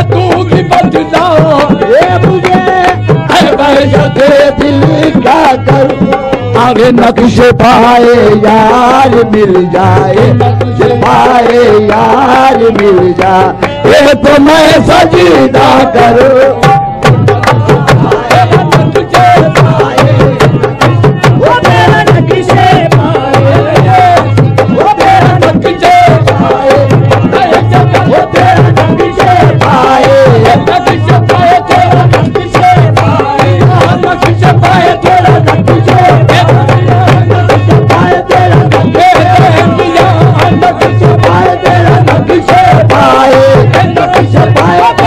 तू भी बदला ये मुझे वहशत दिल क्या करूं आगे नक्शे पाए यार मिल जाए, पाए यार मिल जाए तो मैं सजदा करूं। पाए